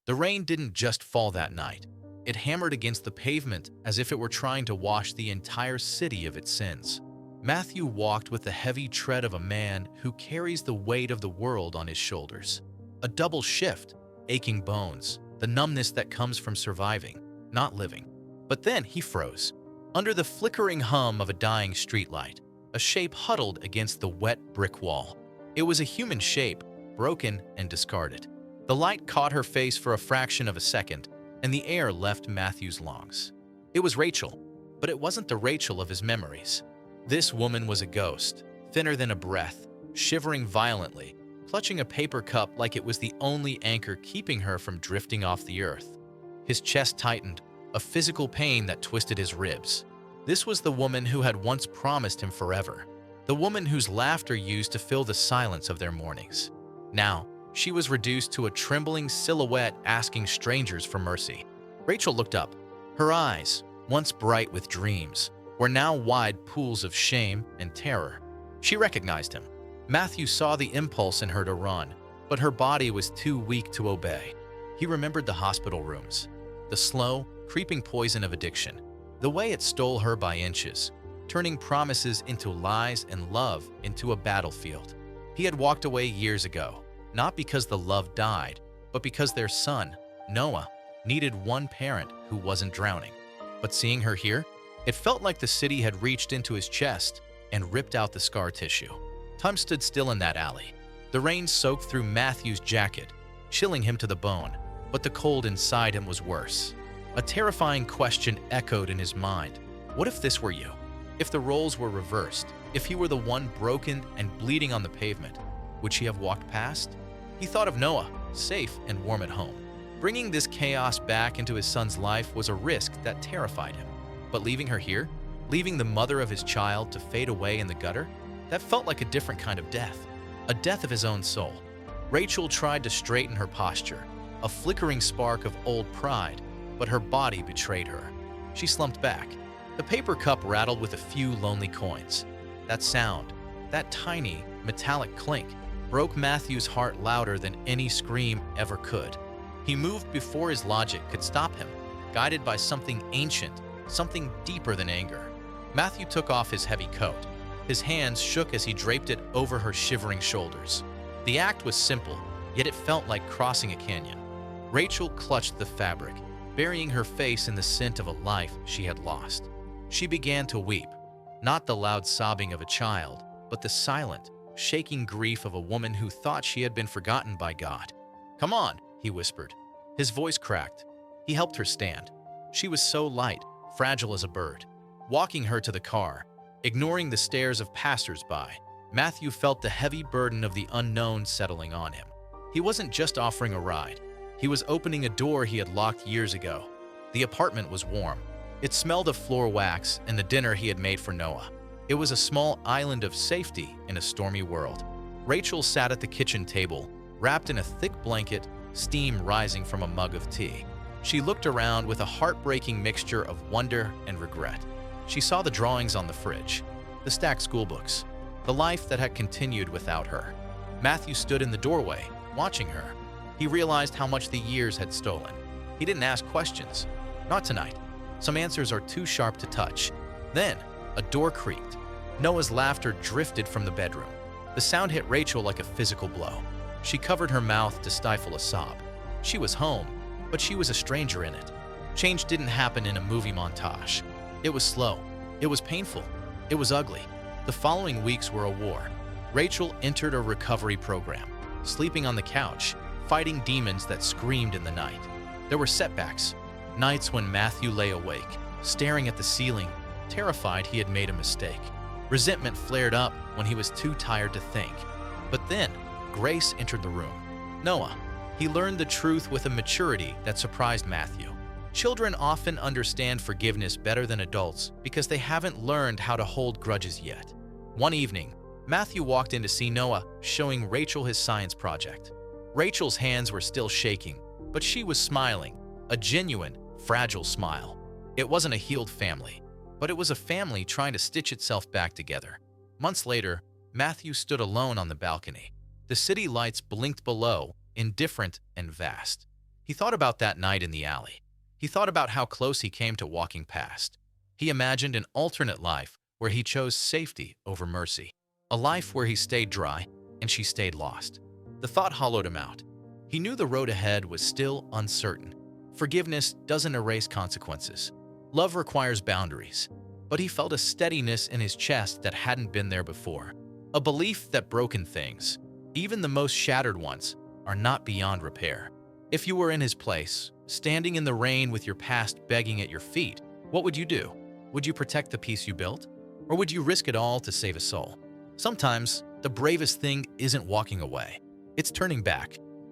The rain didn't just fall that night. It hammered against the pavement as if it were trying to wash the entire city of its sins. Matthew walked with the heavy tread of a man who carries the weight of the world on his shoulders. A double shift, aching bones, the numbness that comes from surviving, not living. But then he froze. Under the flickering hum of a dying streetlight, a shape huddled against the wet brick wall. It was a human shape, broken and discarded. The light caught her face for a fraction of a second, and the air left Matthew's lungs. It was Rachel, but it wasn't the Rachel of his memories. This woman was a ghost, thinner than a breath, shivering violently, clutching a paper cup like it was the only anchor keeping her from drifting off the earth. His chest tightened, a physical pain that twisted his ribs. This was the woman who had once promised him forever, the woman whose laughter used to fill the silence of their mornings. Now, she was reduced to a trembling silhouette asking strangers for mercy. Rachel looked up. Her eyes, once bright with dreams, were now wide pools of shame and terror. She recognized him. Matthew saw the impulse in her to run, but her body was too weak to obey. He remembered the hospital rooms, the slow, creeping poison of addiction, the way it stole her by inches, turning promises into lies and love into a battlefield. He had walked away years ago, not because the love died, but because their son, Noah, needed one parent who wasn't drowning. But seeing her here, it felt like the city had reached into his chest and ripped out the scar tissue. Time stood still in that alley. The rain soaked through Matthew's jacket, chilling him to the bone, but the cold inside him was worse. A terrifying question echoed in his mind. What if this were you? If the roles were reversed? If he were the one broken and bleeding on the pavement? Would she have walked past? He thought of Noah, safe and warm at home. Bringing this chaos back into his son's life was a risk that terrified him. But leaving her here, leaving the mother of his child to fade away in the gutter, that felt like a different kind of death, a death of his own soul. Rachel tried to straighten her posture, a flickering spark of old pride, but her body betrayed her. She slumped back. The paper cup rattled with a few lonely coins. That sound, that tiny, metallic clink, broke Matthew's heart louder than any scream ever could. He moved before his logic could stop him, guided by something ancient, something deeper than anger. Matthew took off his heavy coat. His hands shook as he draped it over her shivering shoulders. The act was simple, yet it felt like crossing a canyon. Rachel clutched the fabric, burying her face in the scent of a life she had lost. She began to weep, not the loud sobbing of a child, but the silent, shaking grief of a woman who thought she had been forgotten by God. "Come on," he whispered. His voice cracked. He helped her stand. She was so light, fragile as a bird. Walking her to the car, ignoring the stares of passers-by, Matthew felt the heavy burden of the unknown settling on him. He wasn't just offering a ride. He was opening a door he had locked years ago. The apartment was warm. It smelled of floor wax and the dinner he had made for Noah. It was a small island of safety in a stormy world. Rachel sat at the kitchen table, wrapped in a thick blanket, steam rising from a mug of tea. She looked around with a heartbreaking mixture of wonder and regret. She saw the drawings on the fridge, the stacked schoolbooks, the life that had continued without her. Matthew stood in the doorway, watching her. He realized how much the years had stolen. He didn't ask questions. Not tonight. Some answers are too sharp to touch. Then, a door creaked. Noah's laughter drifted from the bedroom. The sound hit Rachel like a physical blow. She covered her mouth to stifle a sob. She was home, but she was a stranger in it. Change didn't happen in a movie montage. It was slow. It was painful. It was ugly. The following weeks were a war. Rachel entered a recovery program, sleeping on the couch, fighting demons that screamed in the night. There were setbacks, nights when Matthew lay awake, staring at the ceiling, terrified he had made a mistake. Resentment flared up when he was too tired to think. But then, Grace entered the room. Noah. He learned the truth with a maturity that surprised Matthew. Children often understand forgiveness better than adults because they haven't learned how to hold grudges yet. One evening, Matthew walked in to see Noah showing Rachel his science project. Rachel's hands were still shaking, but she was smiling, a genuine, fragile smile. It wasn't a healed family, but it was a family trying to stitch itself back together. Months later, Matthew stood alone on the balcony. The city lights blinked below, indifferent and vast. He thought about that night in the alley. He thought about how close he came to walking past. He imagined an alternate life where he chose safety over mercy. A life where he stayed dry and she stayed lost. The thought hollowed him out. He knew the road ahead was still uncertain. Forgiveness doesn't erase consequences. Love requires boundaries. But he felt a steadiness in his chest that hadn't been there before. A belief that broken things, even the most shattered ones, are not beyond repair. If you were in his place, standing in the rain with your past begging at your feet, what would you do? Would you protect the peace you built? Or would you risk it all to save a soul? Sometimes, the bravest thing isn't walking away. It's turning back.